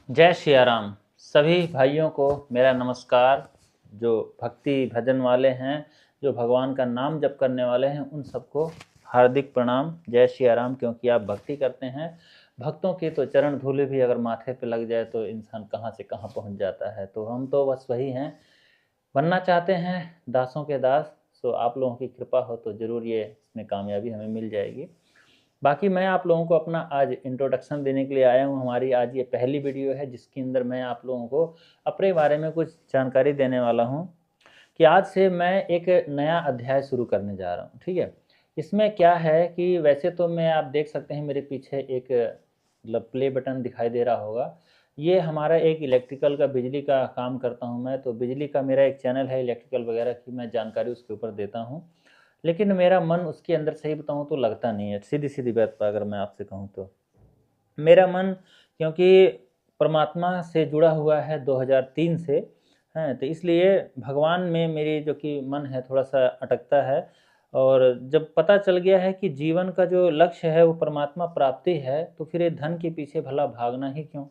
जय सिया राम। सभी भाइयों को मेरा नमस्कार। जो भक्ति भजन वाले हैं, जो भगवान का नाम जप करने वाले हैं, उन सबको हार्दिक प्रणाम। जय सिया राम। क्योंकि आप भक्ति करते हैं, भक्तों की तो चरण धूलि भी अगर माथे पे लग जाए तो इंसान कहाँ से कहाँ पहुँच जाता है। तो हम तो बस वही हैं, बनना चाहते हैं दासों के दास। सो आप लोगों की कृपा हो तो ज़रूर ये इसमें कामयाबी हमें मिल जाएगी। बाकी मैं आप लोगों को अपना आज इंट्रोडक्शन देने के लिए आया हूँ। हमारी आज ये पहली वीडियो है जिसके अंदर मैं आप लोगों को अपने बारे में कुछ जानकारी देने वाला हूँ कि आज से मैं एक नया अध्याय शुरू करने जा रहा हूँ। ठीक है, इसमें क्या है कि वैसे तो मैं, आप देख सकते हैं मेरे पीछे एक मतलब प्ले बटन दिखाई दे रहा होगा। ये हमारा एक इलेक्ट्रिकल का, बिजली का काम करता हूँ मैं, तो बिजली का मेरा एक चैनल है, इलेक्ट्रिकल वगैरह की मैं जानकारी उसके ऊपर देता हूँ। लेकिन मेरा मन उसके अंदर, सही बताऊँ तो, लगता नहीं है। सीधी-सीधी बात अगर मैं आपसे कहूँ तो। मेरा मन, क्योंकि परमात्मा से जुड़ा हुआ है 2003 से, हैं, तो इसलिए भगवान में मेरी जो कि मन है थोड़ा-सा अटकता है। और जब पता चल गया है कि जीवन का जो लक्ष्य है वो परमात्मा प्राप्ति है, तो फिर ये धन के पीछे भला भागना ही क्यों?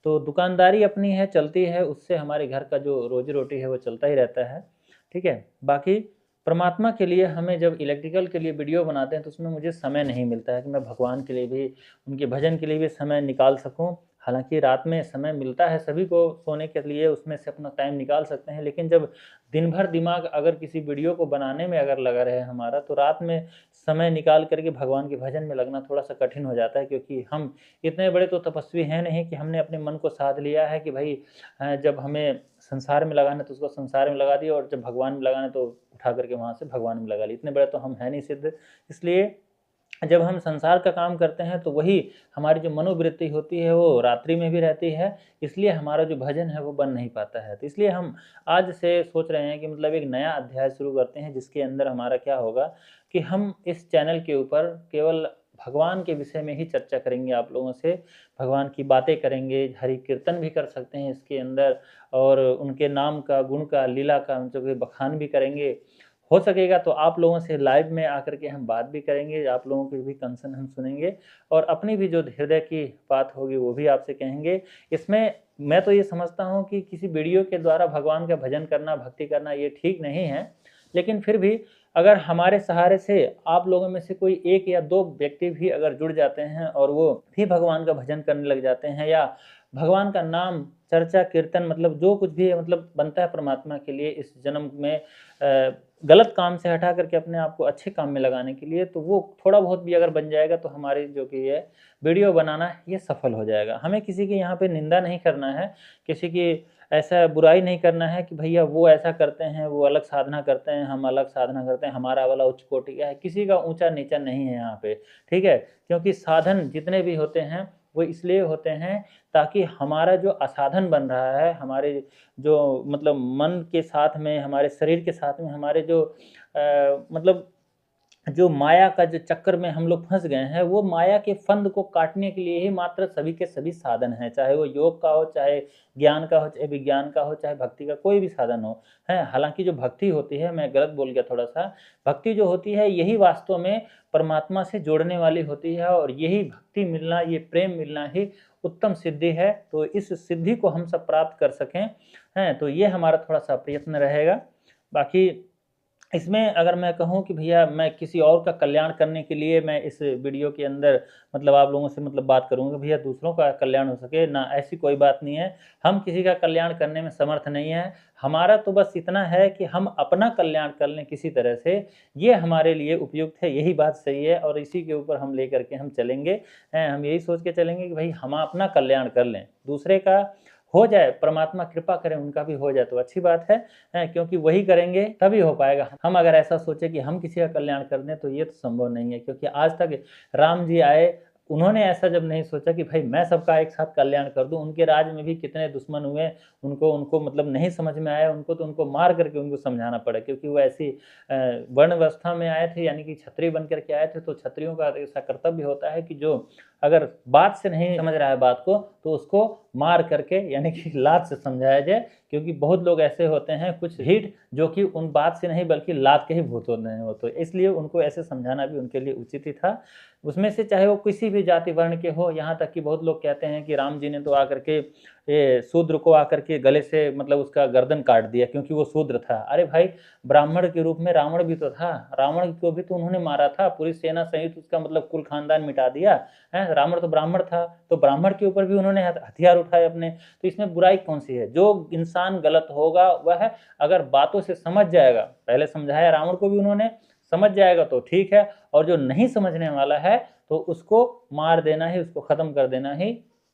तो दुकानदारी अपनी है, चलती है, उससे हमारे घर का जो रोज़ी-रोटी है वो चलता ही रहता है। ठीक है? बाकी परमात्मा के लिए हमें जब इलेक्ट्रिकल के लिए वीडियो बनाते हैं तो उसमें मुझे समय नहीं मिलता है कि मैं भगवान के लिए भी, उनके भजन के लिए भी समय निकाल सकूं। हालांकि रात में समय मिलता है सभी को सोने के लिए, उसमें से अपना टाइम निकाल सकते हैं। लेकिन जब दिन भर दिमाग अगर किसी वीडियो को बनाने में अगर लगा रहे हमारा, तो रात में समय निकाल करके भगवान के भजन में लगना थोड़ा सा कठिन हो जाता है। क्योंकि हम इतने बड़े तो तपस्वी हैं नहीं कि हमने अपने मन को साध लिया है कि भाई जब हमें संसार में लगाना तो उसको संसार में लगा दिया, और जब भगवान में लगाना तो उठा करके वहाँ से भगवान में लगा ली। इतने बड़े तो हम हैं नहीं सिद्ध। इसलिए जब हम संसार का काम करते हैं तो वही हमारी जो मनोवृत्ति होती है वो रात्रि में भी रहती है। इसलिए हमारा जो भजन है वो बन नहीं पाता है। तो इसलिए हम आज से सोच रहे हैं कि मतलब एक नया अध्याय शुरू करते हैं, जिसके अंदर हमारा क्या होगा कि हम इस चैनल के ऊपर केवल भगवान के विषय में ही चर्चा करेंगे आप लोगों से। भगवान की बातें करेंगे, हरि कीर्तन भी कर सकते हैं इसके अंदर, और उनके नाम का, गुण का, लीला का जो कि बखान भी करेंगे। हो सकेगा तो आप लोगों से लाइव में आकर के हम बात भी करेंगे, आप लोगों की भी कंसर्न हम सुनेंगे, और अपनी भी जो हृदय की बात होगी वो भी आपसे कहेंगे। इसमें मैं तो ये समझता हूँ कि किसी वीडियो के द्वारा भगवान का भजन करना, भक्ति करना ये ठीक नहीं है। लेकिन फिर भी अगर हमारे सहारे से आप लोगों में से कोई एक या दो व्यक्ति भी अगर जुड़ जाते हैं और वो भी भगवान का भजन करने लग जाते हैं, या भगवान का नाम, चर्चा, कीर्तन, मतलब जो कुछ भी है, मतलब बनता है परमात्मा के लिए इस जन्म में, गलत काम से हटा करके अपने आप को अच्छे काम में लगाने के लिए, तो वो थोड़ा बहुत भी अगर बन जाएगा तो हमारी जो कि ये वीडियो बनाना ये सफल हो जाएगा। हमें किसी की यहाँ पे निंदा नहीं करना है, किसी की ऐसा बुराई नहीं करना है कि भैया वो ऐसा करते हैं, वो अलग साधना करते हैं, हम अलग साधना करते हैं, हमारा वाला उच्च कोटि का है। किसी का ऊँचा नीचा नहीं है यहाँ पे, ठीक है? क्योंकि साधन जितने भी होते हैं वो इसलिए होते हैं ताकि हमारा जो असाधन बन रहा है, हमारे जो मतलब मन के साथ में, हमारे शरीर के साथ में, हमारे जो मतलब जो माया का जो चक्कर में हम लोग फँस गए हैं, वो माया के फंद को काटने के लिए ही मात्र सभी के सभी साधन हैं। चाहे वो योग का हो, चाहे ज्ञान का हो, चाहे विज्ञान का हो, चाहे भक्ति का कोई भी साधन हो, हैं। हालाँकि जो भक्ति होती है, मैं गलत बोल गया थोड़ा-सा, भक्ति जो होती है यही वास्तव में परमात्मा से जोड़ने वाली होती है, और यही भक्ति मिलना, ये प्रेम मिलना ही उत्तम सिद्धि है। तो इस सिद्धि को हम सब प्राप्त कर सकें, हैं, तो ये हमारा थोड़ा-सा प्रयत्न रहेगा। बाकी इसमें अगर मैं कहूँ कि भैया मैं किसी और का कल्याण करने के लिए मैं इस वीडियो के अंदर मतलब आप लोगों से मतलब बात करूँगा, भैया दूसरों का कल्याण हो सके ना, ऐसी कोई बात नहीं है। हम किसी का कल्याण करने में समर्थ नहीं है। हमारा तो बस इतना है कि हम अपना कल्याण कर लें किसी तरह से, ये हमारे लिए उपयुक्त है, यही बात सही है, और इसी के ऊपर हम लेकर के हम चलेंगे। हम यही सोच के चलेंगे कि भाई हम अपना कल्याण कर लें, दूसरे का हो जाए, परमात्मा कृपा करें उनका भी हो जाए तो अच्छी बात है। क्योंकि वही करेंगे तभी हो पाएगा। हम अगर ऐसा सोचे कि हम किसी का कल्याण कर दें तो ये तो संभव नहीं है, क्योंकि आज तक राम जी आए, उन्होंने ऐसा जब नहीं सोचा कि भाई मैं सबका एक साथ कल्याण कर दूं। उनके राज में भी कितने दुश्मन हुए, उनको उनको मतलब नहीं समझ में आया, उनको तो उनको मार करके उनको समझाना पड़ा, क्योंकि वो ऐसी वर्ण व्यवस्था में आए थे, यानी कि क्षत्रिय बन करके आए थे। तो क्षत्रियों का ऐसा कर्तव्य होता है कि जो अगर बात से नहीं समझ रहा है बात को तो उसको मार करके यानी कि लात से समझाया जाए, क्योंकि बहुत लोग ऐसे होते हैं कुछ ढीठ जो कि उन बात से नहीं बल्कि लात के ही भूत होते हैं वो, तो इसलिए उनको ऐसे समझाना भी उनके लिए उचित ही था। उसमें से चाहे वो किसी भी जाति वर्ण के हो, यहाँ तक कि बहुत लोग कहते हैं कि राम जी ने तो आकर के ये शूद्र को आकर के गले से मतलब उसका गर्दन काट दिया क्योंकि वो शूद्र था। अरे भाई, ब्राह्मण के रूप में रावण भी तो था, रावण को भी तो उन्होंने मारा था, पूरी सेना सहित उसका मतलब कुल खानदान मिटा दिया है। रावण तो ब्राह्मण था, तो ब्राह्मण के ऊपर भी उन्होंने हथियार उठाए अपने, तो इसमें बुराई कौन सी है? जो इंसान गलत होगा वह अगर बातों से समझ जाएगा, पहले समझाया रावण को भी उन्होंने, समझ जाएगा तो ठीक है, और जो नहीं समझने वाला है तो उसको मार देना ही, उसको खत्म कर देना ही,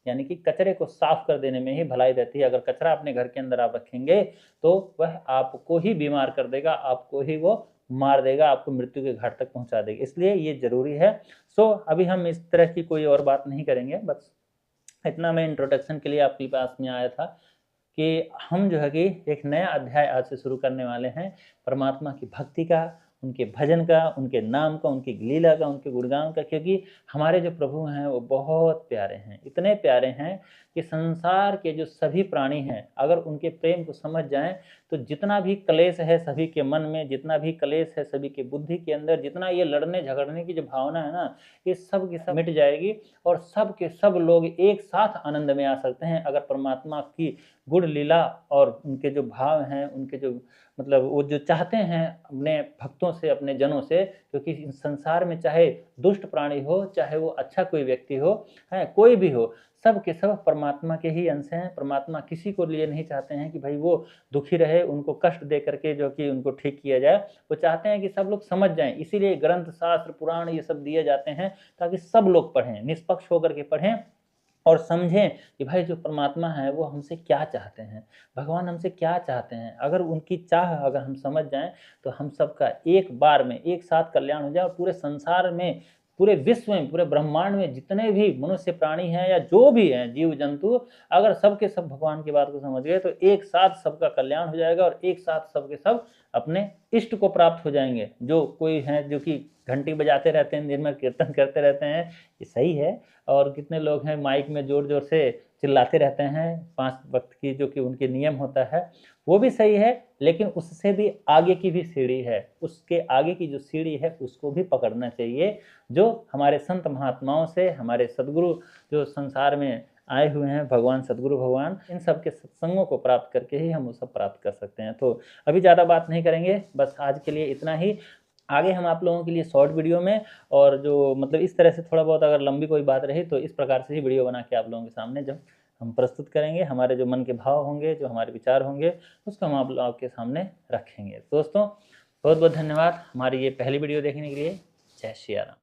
यानी कि कचरे को साफ कर देने में ही भलाई रहती है। अगर कचरा अपने घर के अंदर आप रखेंगे तो वह आपको ही बीमार कर देगा, आपको ही वो मार देगा, आपको मृत्यु के घाट तक पहुंचा देगा, इसलिए ये जरूरी है। सो अभी हम इस तरह की कोई और बात नहीं करेंगे, बस इतना मैं इंट्रोडक्शन के लिए आपके पास में आया था कि हम जो है कि एक नया अध्याय आज से शुरू करने वाले हैं, परमात्मा की भक्ति का, उनके भजन का, उनके नाम का, उनकी लीला का, उनके गुणगान का, क्योंकि हमारे जो प्रभु हैं वो बहुत प्यारे हैं, इतने प्यारे हैं कि संसार के जो सभी प्राणी हैं अगर उनके प्रेम को समझ जाएं तो जितना भी कलेश है सभी के मन में, जितना भी कलेश है सभी के बुद्धि के अंदर, जितना ये लड़ने झगड़ने की जो भावना है ना, ये सब की सब मिट जाएगी और सब के सब लोग एक साथ आनंद में आ सकते हैं अगर परमात्मा की गुण लीला और उनके जो भाव हैं, उनके जो मतलब वो जो चाहते हैं अपने भक्तों से, अपने जनों से, क्योंकि इस संसार में चाहे दुष्ट प्राणी हो, चाहे वो अच्छा कोई व्यक्ति हो, है कोई भी हो, सब के सब परमात्मा के ही अंश हैं। परमात्मा किसी को लिए नहीं चाहते हैं कि भाई वो दुखी रहे, उनको कष्ट दे करके जो कि उनको ठीक किया जाए, वो चाहते हैं कि सब लोग समझ जाएं, इसीलिए ग्रंथ शास्त्र पुराण ये सब दिए जाते हैं ताकि सब लोग पढ़ें, निष्पक्ष होकर के पढ़ें और समझें कि भाई जो परमात्मा है वो हमसे क्या चाहते हैं, भगवान हमसे क्या चाहते हैं। अगर उनकी चाह अगर हम समझ जाएं तो हम सबका एक बार में एक साथ कल्याण हो जाए और पूरे संसार में, पूरे विश्व में, पूरे ब्रह्मांड में जितने भी मनुष्य प्राणी हैं या जो भी हैं जीव जंतु, अगर सब के सब भगवान की बात को समझ गए तो एक साथ सबका कल्याण हो जाएगा और एक साथ सब के सब अपने इष्ट को प्राप्त हो जाएंगे। जो कोई हैं जो कि घंटी बजाते रहते हैं, दिन में कीर्तन करते रहते हैं, ये सही है, और कितने लोग हैं माइक में जोर जोर से चिल्लाते रहते हैं 5 वक्त की जो कि उनके नियम होता है, वो भी सही है, लेकिन उससे भी आगे की भी सीढ़ी है, उसके आगे की जो सीढ़ी है उसको भी पकड़ना चाहिए, जो हमारे संत महात्माओं से, हमारे सदगुरु जो संसार में आए हुए हैं, भगवान सदगुरु भगवान, इन सब के सत्संगों को प्राप्त करके ही हम वो सब प्राप्त कर सकते हैं। तो अभी ज़्यादा बात नहीं करेंगे, बस आज के लिए इतना ही। आगे हम आप लोगों के लिए शॉर्ट वीडियो में और जो मतलब इस तरह से थोड़ा बहुत अगर लंबी कोई बात रही तो इस प्रकार से ही वीडियो बना के आप लोगों के सामने जब हम प्रस्तुत करेंगे, हमारे जो मन के भाव होंगे, जो हमारे विचार होंगे, उसको हम आप लोगों के सामने रखेंगे। दोस्तों बहुत बहुत धन्यवाद हमारी ये पहली वीडियो देखने के लिए। जय श्री राम।